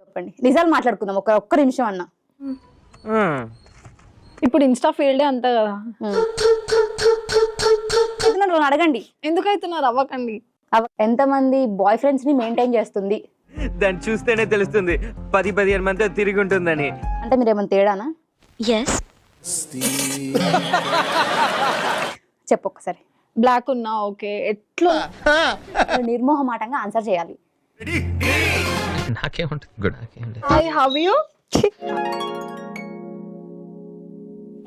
చెప్పండి, నిజాలు మాట్లాడుకుందాం ఒక్క నిమిషం అన్న. ఇప్పుడు ఇన్స్టా ఫీల్డే అంతా కదా. అడగండి, ఎందుకు అవుతున్నారు? అవ్వకండి. ఎంతమంది బాయ్ ఫ్రెండ్స్ ని మెయింటైన్ చేస్తుంది? దాన్ని చూస్తేనే తెలుస్తుంది 10-15 మందితో తిరిగి ఉంటుందని. అంటే మీరు ఏమైనా తేడానా? చెప్పు ఒక్కసారి. బ్లాక్ ఉన్నా ఓకే, ఎట్లా నిర్మోహమాటంగా ఆన్సర్ చేయాలి. Hi, how you?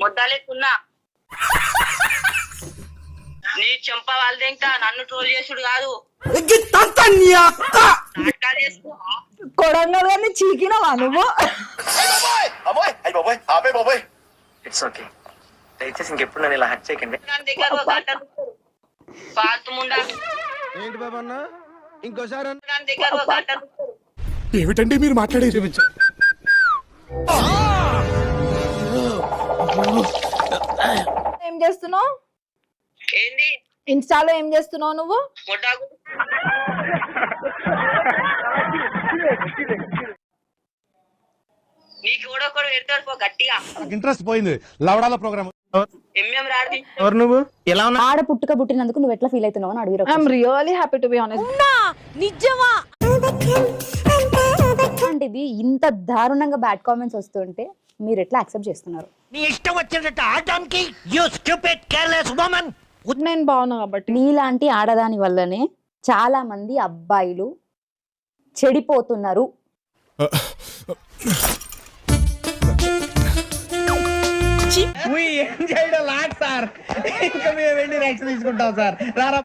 మొద్దాలేకున్నా నీ చెంప వాళ్ళదేంటా, నన్ను ట్రోల్ చేసుడు కాదు. కొడంగల్ గారిని చీకినవా నువ్వు? ఇట్స్ ఓకే, దయచేసి ఇంకెప్పుడు నన్ను ఇలా హర్ట్ చేయకండి. ఏమిటండి మీరు మాట్లాడేది? ఏం చేస్తున్నావు? ఏంది ఇన్స్టాలో ఏం చేస్తున్నావు నువ్వు? మొడ్డాకు నీకు కూడా ఒకడు పెడతాడు పో గట్టిగా. ఇంట్రెస్ట్ పోయింది లవడాల ప్రోగ్రామ్. ఎంఎం రాడి. ఎవరు నువ్వు? ఎలా ఉన్నా? ఆడ పుట్టుక పుట్టినందుకు నువ్వు ఎట్లా ఫీల్ అవుతున్నావు అని అడిగారు. I'm really happy to be honest. నిజమా? ఇది ఇంత దారుణంగా బ్యాడ్ కామెంట్స్ వస్తుంటే మీరు ఎట్లా యాక్సెప్ట్ చేస్తున్నారు? నీ ఇష్టం వచ్చినట్టు ఆడడానికి యు స్టూపిడ్ కేర్లెస్ వుమన్. నేను బాగున్నా కాబట్టి. నీలాంటి ఆడదాని వల్లనే చాలా మంది అబ్బాయిలు చెడిపోతున్నారు. ఏం చేయడం లాట్ సార్, ఇంకా మేము వెళ్ళి రియాక్షన్ తీసుకుంటాం సార్. రారా